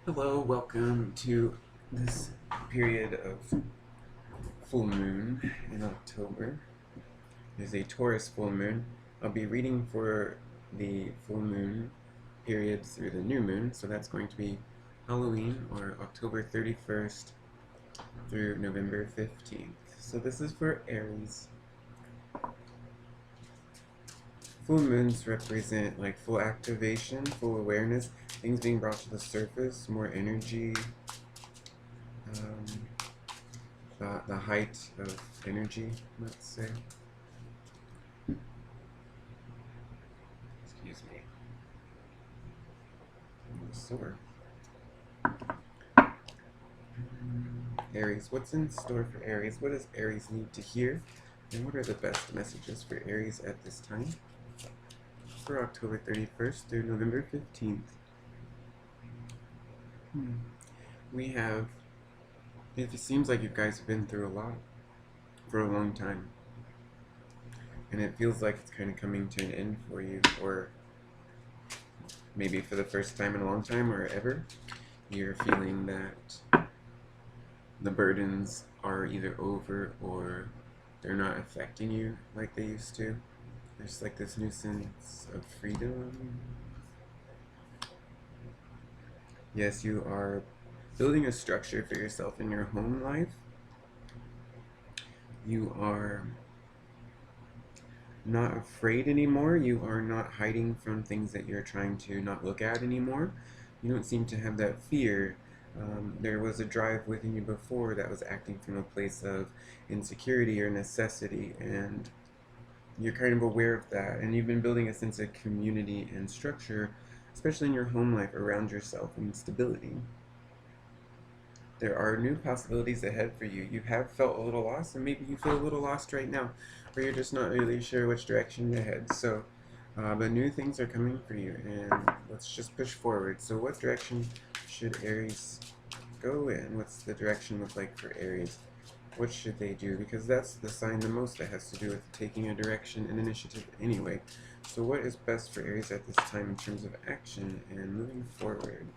Hello, welcome to this period of full moon in October. It is a Taurus full moon. I'll be reading for the full moon period through the new moon, so that's going to be Halloween or October 31st through November 15th. So this is for Aries. Full moons represent like full activation, full awareness, things being brought to the surface, more energy, um, the height of energy, let's say. Excuse me. I'm sore. Aries, what's in store for Aries? What does Aries need to hear? And what are the best messages for Aries at this time? For October 31st through November 15th. We have, it seems like you guys have been through a lot for a long time. And it feels like it's kind of coming to an end for you, or maybe for the first time in a long time or ever. You're feeling that the burdens are either over or they're not affecting you like they used to. There's like this new sense of freedom. Yes, you are building a structure for yourself in your home life. You are not afraid anymore. You are not hiding from things that you're trying to not look at anymore. You don't seem to have that fear. There was a drive within you before that was acting from a place of insecurity or necessity, and you're kind of aware of that, and you've been building a sense of community and structure, especially in your home life, around yourself and stability. There are new possibilities ahead for you. You have felt a little lost, and maybe you feel a little lost right now, or you're just not really sure which direction to head. So, but new things are coming for you, and let's just push forward. So, what direction should Aries go in? What's the direction look like for Aries? What should they do? Because that's the sign the most that has to do with taking a direction and initiative anyway. So, what is best for Aries at this time in terms of action and moving forward?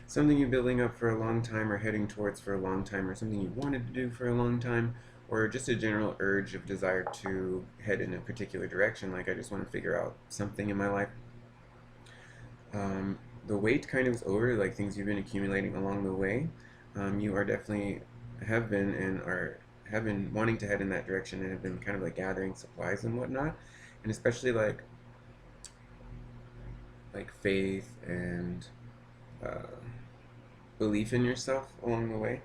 Something you're building up for a long time or heading towards for a long time, or something you wanted to do for a long time, or just a general urge of desire to head in a particular direction, like I just want to figure out something in my life. The weight kind of is over, like things you've been accumulating along the way. You are definitely have been wanting to head in that direction and have been kind of like gathering supplies and whatnot, and especially like faith and uh, belief in yourself along the way,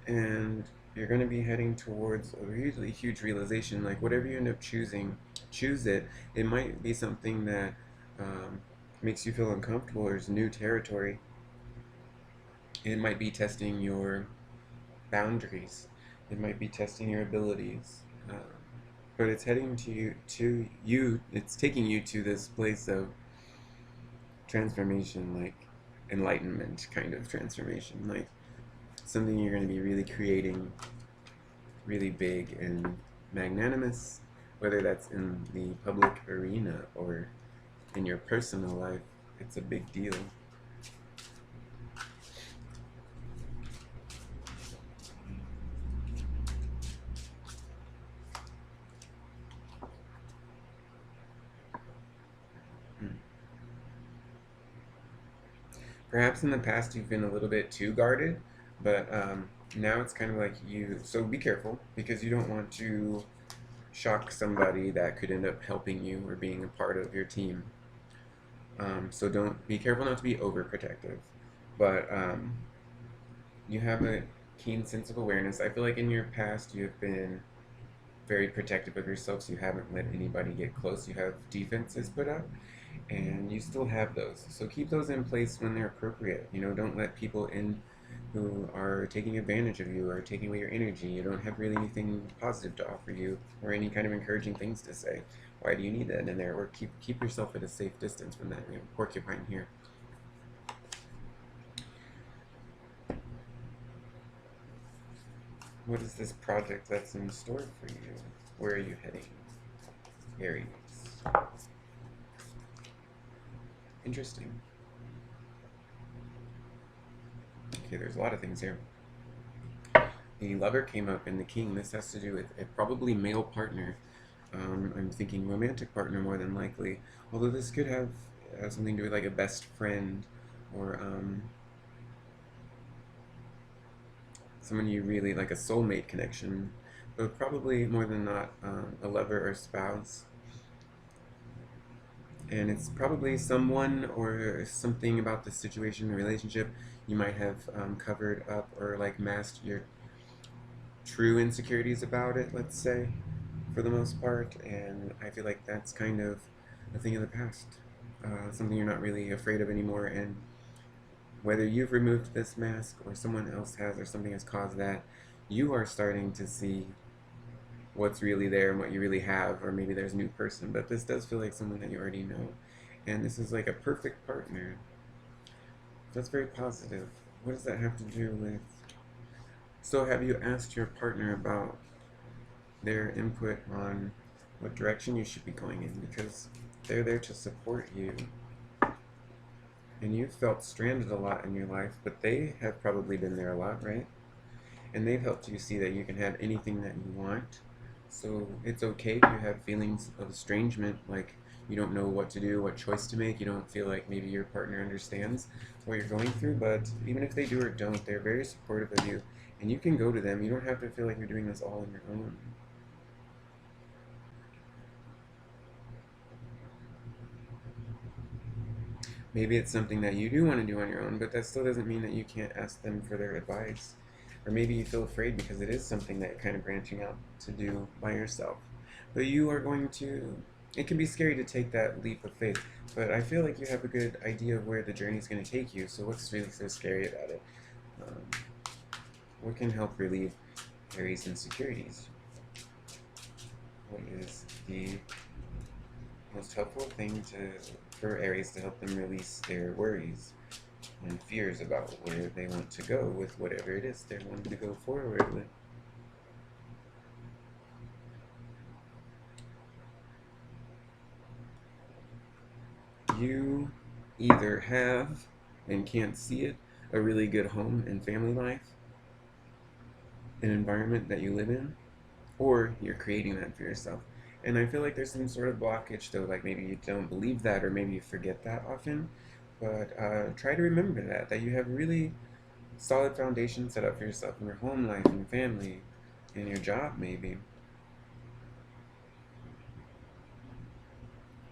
and you're going to be heading towards a really huge realization. Like whatever you end up choosing, choose it. It might be something that um, makes you feel uncomfortable or is new territory. It might be testing your boundaries. It might be testing your abilities. But it's heading to you. It's taking you to this place of transformation, like enlightenment kind of transformation, like something you're going to be really creating really big and magnanimous, whether that's in the public arena or in your personal life. It's a big deal. Perhaps in the past you've been a little bit too guarded, but now it's kind of like you. So be careful because you don't want to shock somebody that could end up helping you or being a part of your team. So don't be careful not to be overprotective, but you have a keen sense of awareness. I feel like in your past you have been very protective of yourself, so you haven't let anybody get close. You have defenses put up, and you still have those. So keep those in place when they're appropriate. You know, don't let people in who are taking advantage of you or taking away your energy. You don't have really anything positive to offer you or any kind of encouraging things to say. Why do you need that in there? Or keep yourself at a safe distance from that, you know, porcupine here. What is this project that's in store for you? Where are you heading? Aries. Interesting. Okay, there's a lot of things here. The lover came up and the king. This has to do with a probably male partner. I'm thinking romantic partner more than likely. Although this could have something to do with like a best friend or someone you really like, a soulmate connection. But probably more than not a lover or spouse. And it's probably someone or something about the situation, the relationship you might have covered up or like masked your true insecurities about it, let's say, for the most part. And I feel like that's kind of a thing of the past, something you're not really afraid of anymore. And whether you've removed this mask or someone else has or something has caused that, you are starting to see what's really there and what you really have, or maybe there's a new person. But this does feel like someone that you already know. And this is like a perfect partner. That's very positive. What does that have to do with? So, have you asked your partner about their input on what direction you should be going in? Because they're there to support you. And you've felt stranded a lot in your life, but they have probably been there a lot, right? And they've helped you see that you can have anything that you want. So it's okay if you have feelings of estrangement, like you don't know what to do, what choice to make. You don't feel like maybe your partner understands what you're going through. But even if they do or don't, they're very supportive of you. And you can go to them. You don't have to feel like you're doing this all on your own. Maybe it's something that you do want to do on your own, but that still doesn't mean that you can't ask them for their advice. Or maybe you feel afraid because it is something that you're kind of branching out to do by yourself. But you are going to, it can be scary to take that leap of faith, but I feel like you have a good idea of where the journey is going to take you, so what's really so scary about it? Um, what can help relieve Aries' insecurities? What is the most helpful thing for Aries to help them release their worries and fears about where they want to go with whatever it is they're wanting to go forward with? You either have and can't see it a really good home and family life, an environment that you live in, or you're creating that for yourself. And I feel like there's some sort of blockage, though, like maybe you don't believe that, or maybe you forget that often. But try to remember that you have really solid foundation set up for yourself in your home life and your family, and your job, maybe.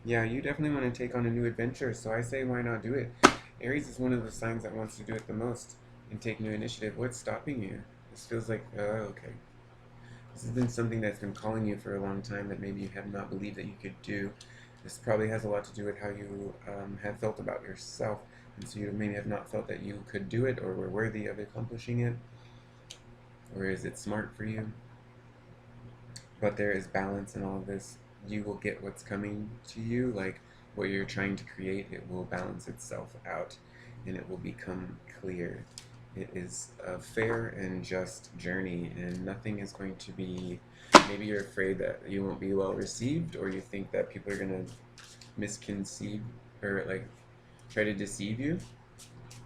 Yeah, you definitely want to take on a new adventure, so I say why not do it? Aries is one of the signs that wants to do it the most and take new initiative. What's stopping you? This feels like, okay. This has been something that's been calling you for a long time that maybe you have not believed that you could do. This probably has a lot to do with how you have felt about yourself, and so you maybe have not felt that you could do it or were worthy of accomplishing it, or is it smart for you? But there is balance in all of this. You will get what's coming to you, like what you're trying to create, it will balance itself out and it will become clear. It is a fair and just journey, and nothing is going to be. Maybe you're afraid that you won't be well received, or you think that people are going to misconceive or like try to deceive you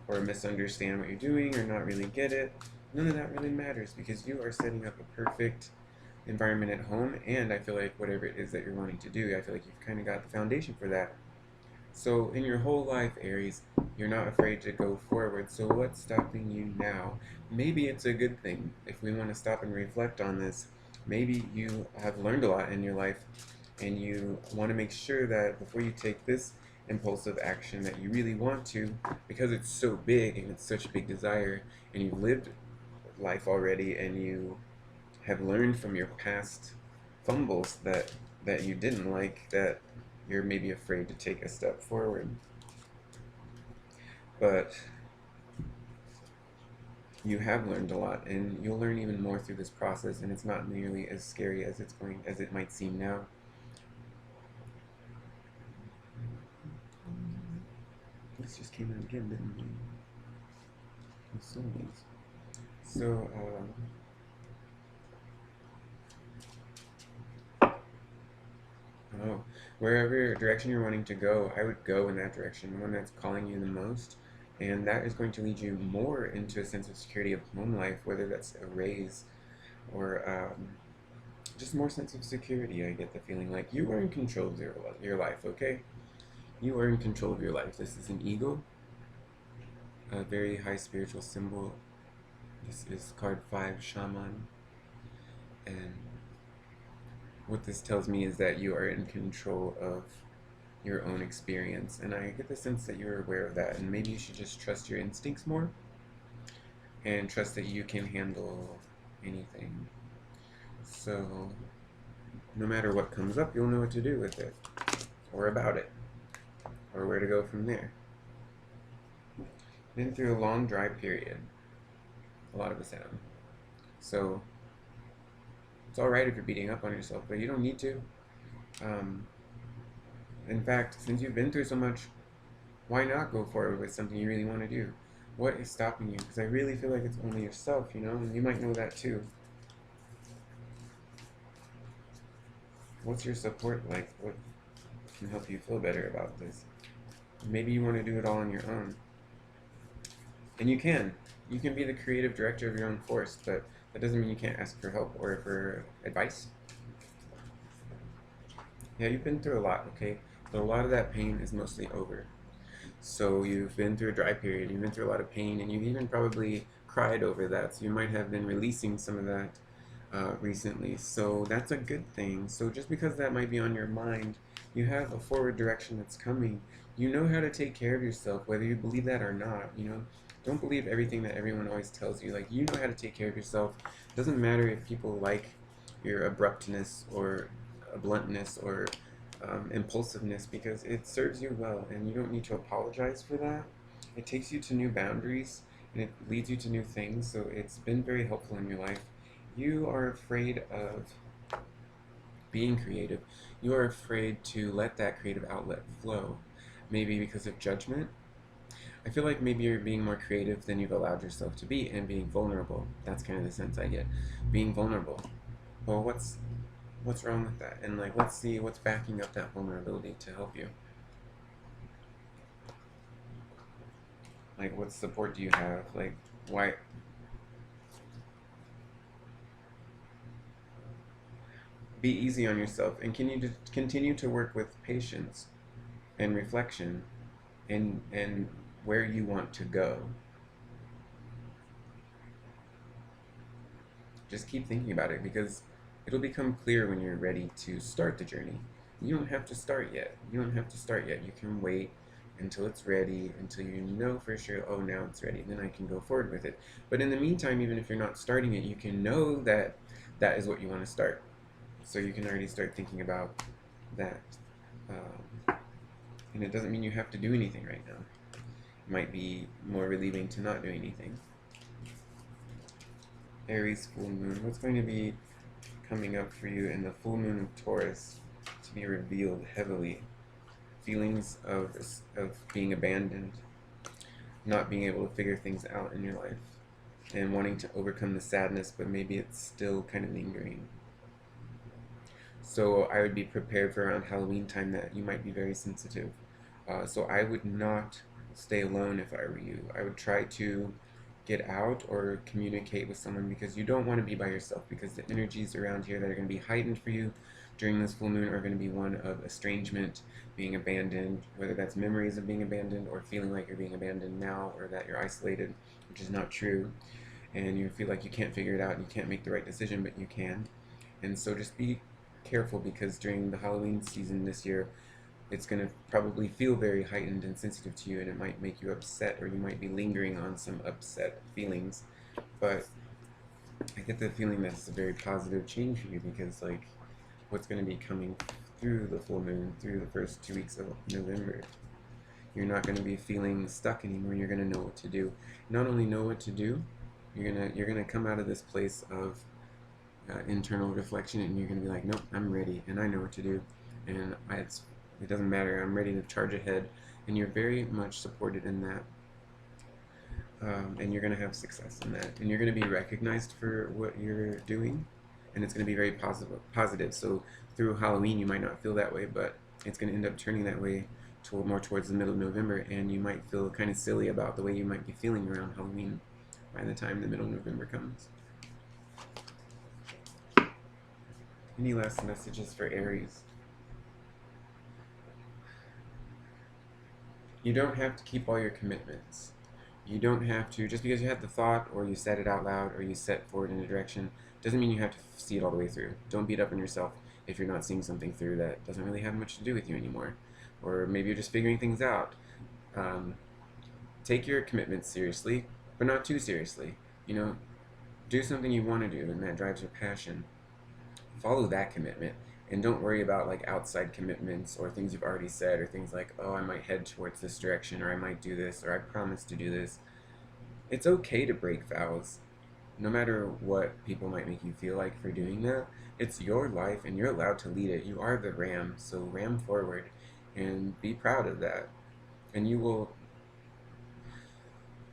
or misunderstand what you're doing or not really get it. None of that really matters because you are setting up a perfect environment at home, and I feel like whatever it is that you're wanting to do, I feel like you've kind of got the foundation for that. So in your whole life, Aries, you're not afraid to go forward. So what's stopping you now? Maybe it's a good thing. If we want to stop and reflect on this, maybe you have learned a lot in your life and you want to make sure that before you take this impulsive action that you really want to, because it's so big and it's such a big desire, and you've lived life already and you have learned from your past fumbles that you didn't like, that you're maybe afraid to take a step forward. But you have learned a lot, and you'll learn even more through this process, and it's not nearly as scary as it might seem now. This just came out again, didn't we? The souls. So, oh, wherever direction you're wanting to go, I would go in that direction, the one that's calling you the most. And that is going to lead you more into a sense of security of home life, whether that's a raise or just more sense of security. I get the feeling like you are in control of your life, okay? You are in control of your life. This is an eagle, a very high spiritual symbol. This is card 5, Shaman. And what this tells me is that you are in control of your own experience. And I get the sense that you're aware of that. And maybe you should just trust your instincts more and trust that you can handle anything. So, no matter what comes up, you'll know what to do with it, or about it, or where to go from there. Been through a long dry period. A lot of us have. So, it's alright if you're beating up on yourself, but you don't need to. In fact, since you've been through so much, why not go forward with something you really want to do? What is stopping you? Because I really feel like it's only yourself, you know, and you might know that too. What's your support like? What can help you feel better about this? Maybe you want to do it all on your own. And you can. You can be the creative director of your own force, but that doesn't mean you can't ask for help or for advice. Yeah, you've been through a lot, okay? But a lot of that pain is mostly over. So you've been through a dry period, you've been through a lot of pain, and you've even probably cried over that. So you might have been releasing some of that recently. So that's a good thing. So just because that might be on your mind, you have a forward direction that's coming. You know how to take care of yourself, whether you believe that or not. You know, don't believe everything that everyone always tells you. Like, you know how to take care of yourself. It doesn't matter if people like your abruptness or bluntness or impulsiveness, because it serves you well, and you don't need to apologize for that. It takes you to new boundaries, and it leads you to new things. So it's been very helpful in your life. You are afraid of being creative. You are afraid to let that creative outlet flow, maybe because of judgment. I feel like maybe you're being more creative than you've allowed yourself to be, and being vulnerable. That's kind of the sense I get. Being vulnerable. Well, what's wrong with that? And like, let's see what's backing up that vulnerability to help you. Like, what support do you have? Like, why? Be easy on yourself, and can you continue to work with patience and reflection and where you want to go. Just keep thinking about it, because it'll become clear when you're ready to start the journey. You don't have to start yet. You don't have to start yet. You can wait until it's ready, until you know for sure, oh, now it's ready, then I can go forward with it. But in the meantime, even if you're not starting it, you can know that that is what you want to start. So you can already start thinking about that. And it doesn't mean you have to do anything right now. It might be more relieving to not do anything. Aries full moon. What's going to be coming up for you in the full moon of Taurus to be revealed heavily? Feelings of being abandoned, not being able to figure things out in your life, and wanting to overcome the sadness, but maybe it's still kind of lingering. So I would be prepared for around Halloween time that you might be very sensitive. So I would not stay alone if I were you. I would try to get out or communicate with someone, because you don't want to be by yourself, because the energies around here that are going to be heightened for you during this full moon are going to be one of estrangement, being abandoned, whether that's memories of being abandoned or feeling like you're being abandoned now, or that you're isolated, which is not true, and you feel like you can't figure it out and you can't make the right decision, but you can. And so just be careful, because during the Halloween season this year, it's going to probably feel very heightened and sensitive to you, and it might make you upset, or you might be lingering on some upset feelings. But I get the feeling that it's a very positive change for you, because like, what's going to be coming through the full moon, through the first 2 weeks of November. You're not going to be feeling stuck anymore. You're going to know what to do. Not only know what to do, you're gonna come out of this place of internal reflection, and you're gonna be like, nope, I'm ready, and I know what to do, and it doesn't matter. I'm ready to charge ahead, and you're very much supported in that, and you're gonna have success in that, and you're gonna be recognized for what you're doing, and it's gonna be very positive. So through Halloween, you might not feel that way, but it's gonna end up turning that way more towards the middle of November, and you might feel kind of silly about the way you might be feeling around Halloween by the time the middle of November comes. Any last messages for Aries? You don't have to keep all your commitments. You don't have to, just because you had the thought or you said it out loud or you set forward in a direction, doesn't mean you have to see it all the way through. Don't beat up on yourself if you're not seeing something through that doesn't really have much to do with you anymore. Or maybe you're just figuring things out. Take your commitments seriously, but not too seriously. You know, do something you want to do and that drives your passion. Follow that commitment, and don't worry about like outside commitments or things you've already said, or things like, oh, I might head towards this direction, or I might do this, or I promise to do this. It's okay to break vows, no matter what people might make you feel like for doing that. It's your life and you're allowed to lead it. You are the ram, so ram forward and be proud of that. And you will.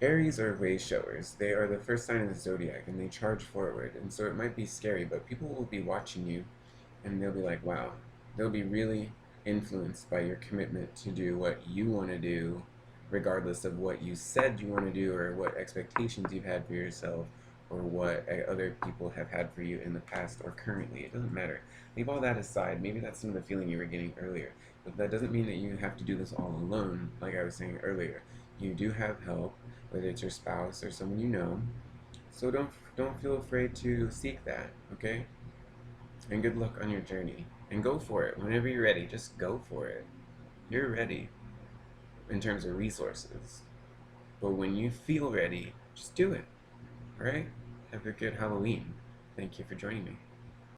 Aries are way showers. They are the first sign of the zodiac, and they charge forward. And so it might be scary, but people will be watching you, and they'll be like, wow. They'll be really influenced by your commitment to do what you want to do, regardless of what you said you want to do, or what expectations you've had for yourself, or what other people have had for you in the past or currently. It doesn't matter. Leave all that aside. Maybe that's some of the feeling you were getting earlier. But that doesn't mean that you have to do this all alone, like I was saying earlier. You do have help, whether it's your spouse or someone you know. So don't feel afraid to seek that, okay? And good luck on your journey. And go for it. Whenever you're ready, just go for it. You're ready in terms of resources. But when you feel ready, just do it. Alright? Have a good Halloween. Thank you for joining me.